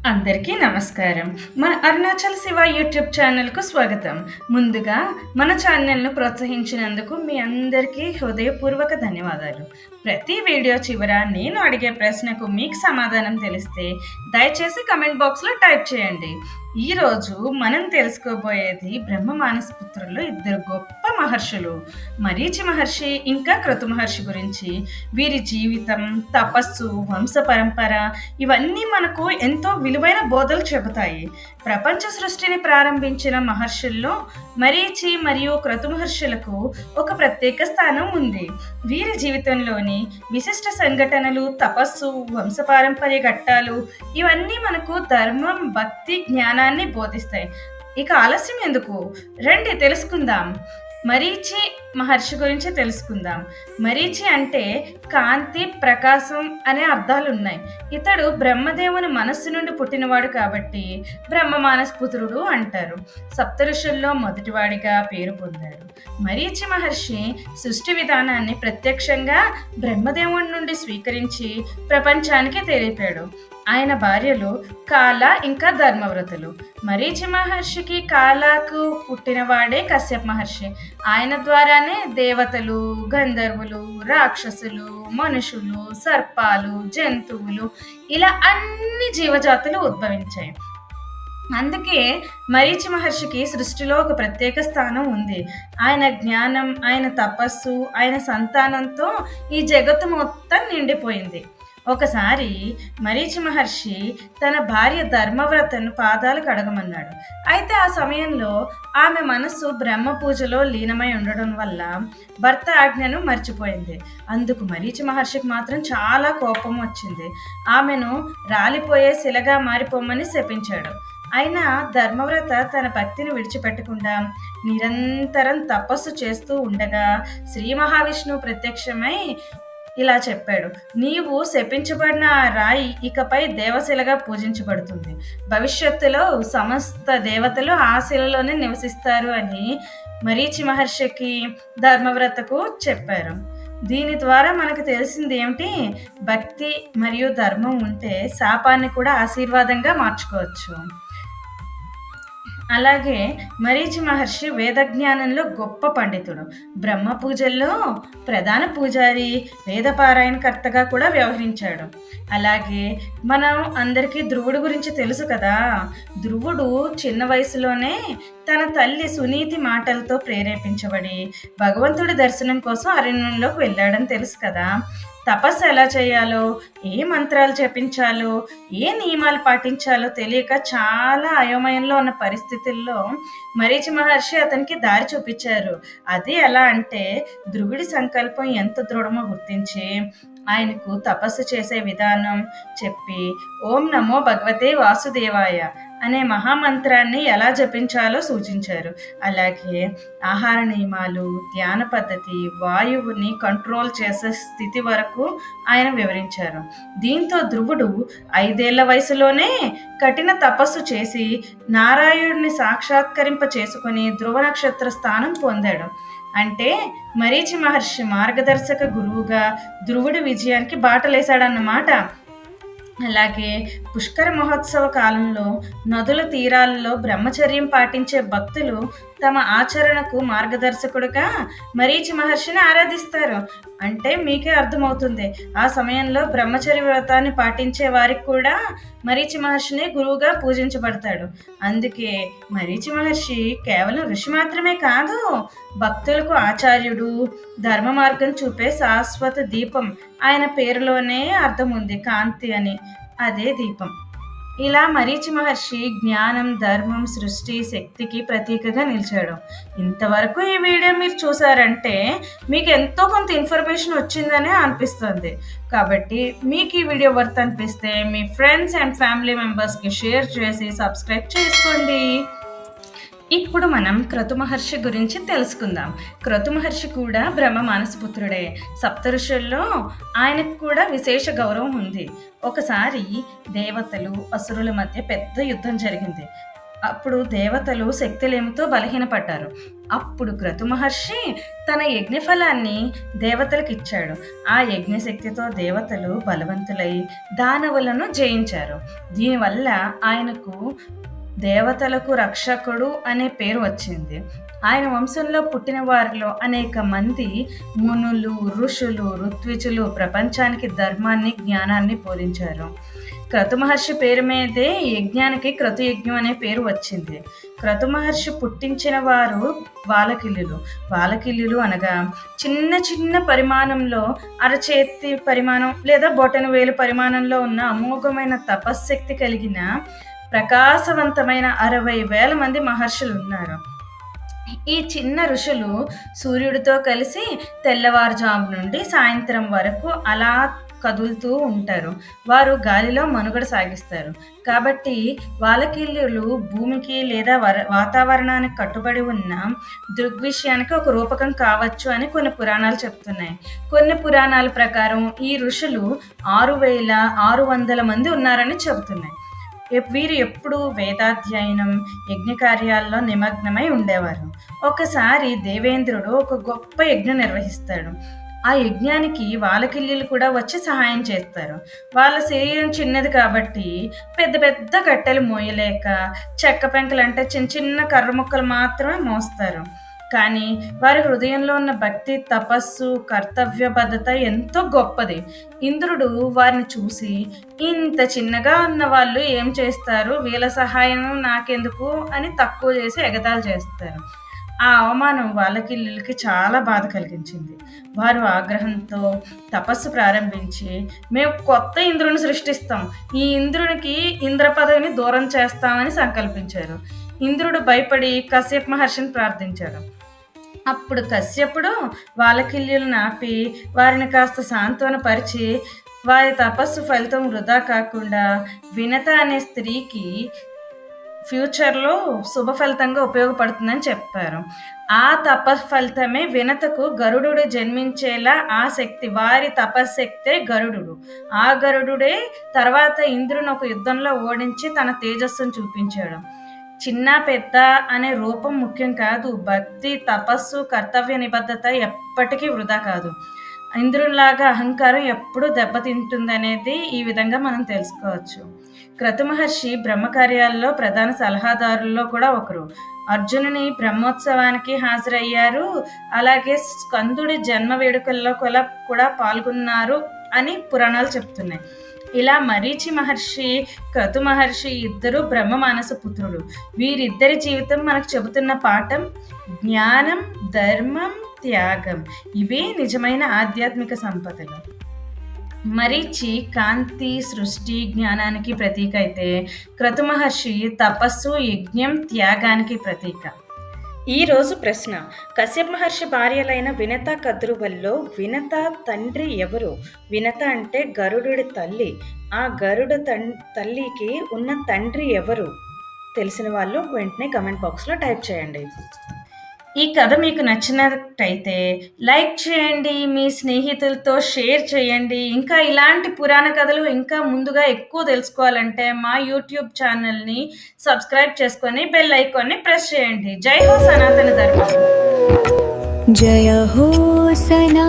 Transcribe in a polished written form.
అందరికీ నమస్కారం. మన అరుణాచల్ శివ యూట్యూబ్ ఛానల్‌కు స్వాగతం. ముందుగా మన ఛానల్‌ను ప్రోత్సహించినందుకు మీ అందరికీ హృదయపూర్వక ధన్యవాదాలు. ప్రతి వీడియో చివర నేను అడిగే ప్రశ్నకు మీకు సమాధానం తెలిస్తే దయచేసి కామెంట్ బాక్స్‌లో టైప్ చేయండి. ఈరోజు మనం తెలుసుకోబోయేది బ్రహ్మ మానస పుత్రుల్లో ఇద్దరు గొప్ప మహర్షులు మరీచి మహర్షి ఇంకా క్రతు మహర్షి గురించి. వీరి జీవితం, తపస్సు, వంశ పరంపర ఇవన్నీ మనకు ఎంతో విలువైన బోధలు చెబుతాయి. ప్రపంచ సృష్టిని ప్రారంభించిన మహర్షుల్లో మరీచి మరియు క్రతు మహర్షులకు ఒక ప్రత్యేక స్థానం ఉంది. వీరి జీవితంలోని విశిష్ట సంఘటనలు, తపస్సు, వంశపారంపర్య ఘట్టాలు ఇవన్నీ మనకు ధర్మం, భక్తి, జ్ఞానాన్ని బోధిస్తాయి. ఇక ఆలస్యం ఎందుకు, రండి తెలుసుకుందాం. మరీచి మహర్షి గురించి తెలుసుకుందాం. మరీచి అంటే కాంతి, ప్రకాశం అనే అర్థాలు ఉన్నాయి. ఇతడు బ్రహ్మదేవుని మనస్సు నుండి పుట్టినవాడు కాబట్టి బ్రహ్మ మానస పుత్రుడు అంటారు. సప్తఋషుల్లో మొదటివాడిగా పేరు పొందాడు. మరీచి మహర్షి సృష్టి విధానాన్ని ప్రత్యక్షంగా బ్రహ్మదేవుడి నుండి స్వీకరించి ప్రపంచానికి తెలిపాడు. ఆయన భార్యలు కాల ఇంకా ధర్మవ్రతులు. మరీచి మహర్షికి కాలాకు పుట్టినవాడే కశ్యప మహర్షి. ఆయన ద్వారానే దేవతలు, గంధర్వులు, రాక్షసులు, మనుషులు, సర్పాలు, జంతువులు ఇలా అన్ని జీవజాతులు ఉద్భవించాయి. అందుకే మరీచి మహర్షికి సృష్టిలో ఒక ప్రత్యేక స్థానం ఉంది. ఆయన జ్ఞానం, ఆయన తపస్సు, ఆయన సంతానంతో ఈ జగత్తు మొత్తం నిండిపోయింది. ఒకసారి మరీచి మహర్షి తన భార్య ధర్మవ్రతను పాదాలు కడగమన్నాడు. అయితే ఆ సమయంలో ఆమె మనస్సు బ్రహ్మ పూజలో లీనమై ఉండడం వల్ల భర్త ఆజ్ఞను మర్చిపోయింది. అందుకు మరీచి మహర్షికి మాత్రం చాలా కోపం వచ్చింది. ఆమెను రాలిపోయే శిలగా మారిపోమని శపించాడు. అయినా ధర్మవ్రత తన భక్తిని విడిచిపెట్టకుండా నిరంతరం తపస్సు చేస్తూ ఉండగా శ్రీ మహావిష్ణువు ప్రత్యక్షమై ఇలా చెప్పాడు: నీవు శపించబడిన ఆ రాయి ఇకపై దేవశిలగా పూజించబడుతుంది. భవిష్యత్తులో సమస్త దేవతలు ఆ శిలలోనే నివసిస్తారు అని మరీచి మహర్షికి, ధర్మవ్రతకు చెప్పారు. దీని ద్వారా మనకు తెలిసింది ఏమిటి? భక్తి మరియు ధర్మం ఉంటే శాపాన్ని కూడా ఆశీర్వాదంగా మార్చుకోవచ్చు. అలాగే మరీచి మహర్షి వేదజ్ఞానంలో గొప్ప పండితుడు. బ్రహ్మ పూజల్లో ప్రధాన పూజారి, వేదపారాయణకర్తగా కూడా వ్యవహరించాడు. అలాగే మనం అందరికీ ధ్రువుడు గురించి తెలుసు కదా. ధ్రువుడు చిన్న వయసులోనే తన తల్లి సునీతి మాటలతో ప్రేరేపించబడి భగవంతుడి దర్శనం కోసం అరణ్యంలోకి వెళ్ళాడని తెలుసు కదా. తపస్సు ఎలా చేయాలో, ఏ మంత్రాలు జపించాలో, ఏ నియమాలు పాటించాలో తెలియక చాలా అయోమయంలో ఉన్న పరిస్థితుల్లో మరీచి మహర్షి అతనికి దారి చూపించారు. అది ఎలా అంటే ధ్రువుడి సంకల్పం ఎంత దృఢమో గుర్తించి ఆయనకు తపస్సు చేసే విధానం చెప్పి ఓం నమో భగవతే వాసుదేవాయ అనే మహామంత్రాన్ని ఎలా జపించాలో సూచించారు. అలాగే ఆహార నియమాలు, ధ్యాన పద్ధతి, వాయువుని కంట్రోల్ చేసే స్థితి వరకు ఆయన వివరించారు. దీంతో ధ్రువుడు 5 ఏళ్ల వయసులోనే కఠిన తపస్సు చేసి నారాయణుడిని సాక్షాత్కరింప చేసుకుని ధ్రువ నక్షత్ర స్థానం పొందాడు. అంటే మరీచి మహర్షి మార్గదర్శక గురువుగా ధ్రువుడి విజయానికి బాటలేశాడన్నమాట. అలాగే పుష్కర మహోత్సవ కాలంలో నదుల తీరాలలో బ్రహ్మచర్యం పాటించే భక్తులు తమ ఆచరణకు మార్గదర్శకుడుగా మరీచి మహర్షిని ఆరాధిస్తారు. అంటే మీకే అర్థమవుతుంది, ఆ సమయంలో బ్రహ్మచర్య వ్రతాన్ని పాటించే వారికి కూడా మరీచి మహర్షిని గురువుగా పూజించబడతాడు. అందుకే మరీచి మహర్షి కేవలం ఋషి మాత్రమే కాదు, భక్తులకు ఆచార్యుడు, ధర్మ మార్గం చూపే శాశ్వత దీపం. ఆయన పేరులోనే అర్థం ఉంది, కాంతి అని, అదే దీపం. ఇలా మరీచి మహర్షి జ్ఞానం, ధర్మం, సృష్టి, శక్తికి ప్రతీకగా నిలిచాడు. ఇంతవరకు ఈ వీడియో మీరు చూసారంటే మీకు ఎంతో కొంత ఇన్ఫర్మేషన్ వచ్చిందనే అనిపిస్తుంది. కాబట్టి మీకు ఈ వీడియో వర్త్ అనిపిస్తే మీ ఫ్రెండ్స్ అండ్ ఫ్యామిలీ మెంబర్స్కి షేర్ చేసి సబ్స్క్రైబ్ చేసుకోండి. ఇప్పుడు మనం క్రతు మహర్షి గురించి తెలుసుకుందాం. క్రతు మహర్షి కూడా బ్రహ్మ మానసపుత్రుడే. సప్తఋషుల్లో ఆయనకు కూడా విశేష గౌరవం ఉంది. ఒకసారి దేవతలు, అసురుల మధ్య పెద్ద యుద్ధం జరిగింది. అప్పుడు దేవతలు శక్తిలేమితో బలహీనపడ్డారు. అప్పుడు క్రతు మహర్షి తన యజ్ఞఫలాన్ని దేవతలకు ఇచ్చాడు. ఆ యజ్ఞశక్తితో దేవతలు బలవంతులై దానవులను జయించారు. దీనివల్ల ఆయనకు దేవతలకు రక్షకుడు అనే పేరు వచ్చింది. ఆయన వంశంలో పుట్టిన వారిలో అనేక మంది మునులు, ఋషులు, ఋత్విజులు ప్రపంచానికి ధర్మాన్ని, జ్ఞానాన్ని బోధించారు. క్రతు మహర్షి పేరు మీదే యజ్ఞానికి క్రతు యజ్ఞం అనే పేరు వచ్చింది. క్రతు మహర్షి పుట్టించిన వారు వాలకిల్లులు. వాలకిల్లులు అనగా చిన్న చిన్న పరిమాణంలో, అరచేతి పరిమాణం లేదా బొటన వేలు పరిమాణంలో ఉన్న అమోఘమైన తపశ్శక్తి కలిగిన ప్రకాశవంతమైన 60,000 మంది మహర్షులు ఉన్నారు. ఈ చిన్న ఋషులు సూర్యుడితో కలిసి తెల్లవారుజాము నుండి సాయంత్రం వరకు అలా కదులుతూ ఉంటారు. వారు గాలిలో మనుగడ సాగిస్తారు. కాబట్టి వాలకిల్లులు భూమికి లేదా వాతావరణానికి కట్టుబడి ఉన్న దృగ్విషయానికి ఒక రూపకం కావచ్చు అని కొన్ని పురాణాలు చెప్తున్నాయి. కొన్ని పురాణాల ప్రకారం ఈ ఋషులు 6,600 మంది ఉన్నారని చెబుతున్నాయి. వీరు ఎప్పుడూ వేదాధ్యయనం, యజ్ఞకార్యాల్లో నిమగ్నమై ఉండేవారు. ఒకసారి దేవేంద్రుడు ఒక గొప్ప యజ్ఞం నిర్వహిస్తాడు. ఆ యజ్ఞానికి వాలకిల్లీలు కూడా వచ్చి సహాయం చేస్తారు. వాళ్ళ శరీరం చిన్నది కాబట్టి పెద్ద పెద్ద కట్టెలు మోయలేక చెక్క పెంకలు అంటే చిన్న చిన్న కర్ర ముక్కలు మాత్రమే మోస్తారు. కానీ వారి హృదయంలో ఉన్న భక్తి, తపస్సు, కర్తవ్యబద్ధత ఎంతో గొప్పది. ఇంద్రుడు వారిని చూసి, ఇంత చిన్నగా ఉన్న వాళ్ళు ఏం చేస్తారు, వీళ్ళ సహాయం నాకెందుకు అని తక్కువ చేసి ఎగతాళి చేస్తారు. ఆ అవమానం వాలకిల్లులకి చాలా బాధ కలిగించింది. వారు ఆగ్రహంతో తపస్సు ప్రారంభించి, మేము కొత్త ఇంద్రుని సృష్టిస్తాం, ఈ ఇంద్రునికి ఇంద్ర పదవిని దూరం చేస్తామని సంకల్పించారు. ఇంద్రుడు భయపడి కశ్యప మహర్షిని ప్రార్థించాడు. అప్పుడు కశ్యపుడు వాలకిల్లులను ఆపి వారిని కాస్త సాంత్వనపరిచి, వారి తపస్సు ఫలితం వృధా కాకుండా వినత అనే స్త్రీకి ఫ్యూచర్లో శుభ ఫలితంగా ఉపయోగపడుతుందని చెప్పారు. ఆ తపఫలితమే వినతకు గరుడు జన్మించేలా ఆ శక్తి, వారి తపశక్తే గరుడు. ఆ గరుడే తర్వాత ఇంద్రుని ఒక యుద్ధంలో ఓడించి తన తేజస్సును చూపించాడు. చిన్న పెద్ద అనే రూపం ముఖ్యం కాదు. భక్తి, తపస్సు, కర్తవ్య నిబద్ధత ఎప్పటికీ వృధా కాదు. ఇంద్రునిలాగా అహంకారం ఎప్పుడూ దెబ్బతింటుందనేది ఈ విధంగా మనం తెలుసుకోవచ్చు. క్రతు మహర్షి బ్రహ్మకార్యాల్లో ప్రధాన సలహాదారుల్లో కూడా ఒకరు. అర్జునుని బ్రహ్మోత్సవానికి హాజరయ్యారు. అలాగే స్కందుడి జన్మ వేడుకల్లో కూడా పాల్గొన్నారు అని పురాణాలు చెప్తున్నాయి. ఇలా మరీచి మహర్షి, క్రతు మహర్షి ఇద్దరు బ్రహ్మ మానస పుత్రులు. వీరిద్దరి జీవితం మనకు చెబుతున్న పాఠం జ్ఞానం, ధర్మం, త్యాగం. ఇవే నిజమైన ఆధ్యాత్మిక సంపదలు. మరీచి కాంతి, సృష్టి, జ్ఞానానికి ప్రతీక అయితే క్రతు మహర్షి తపస్సు, యజ్ఞం, త్యాగానికి ప్రతీక. ఈరోజు ప్రశ్న: కశ్యప మహర్షి భార్యలైన వినత, కద్రువల్లో వినత తండ్రి ఎవరు? వినత అంటే గరుడు తల్లి. ఆ గరుడు తల్లికి ఉన్న తండ్రి ఎవరు? తెలిసిన వాళ్ళు వెంటనే కమెంట్ బాక్స్లో టైప్ చేయండి. ఈ కథ మీకు నచ్చినట్టయితే లైక్ చేయండి, మీ స్నేహితులతో షేర్ చేయండి. ఇంకా ఇలాంటి పురాణ కథలు ఇంకా ముందుగా ఎక్కువ తెలుసుకోవాలంటే మా యూట్యూబ్ ఛానల్ని సబ్స్క్రైబ్ చేసుకొని బెల్ ఐకాన్ని ప్రెస్ చేయండి. జై హో సనాతన ధర్మం. జయ హో సనా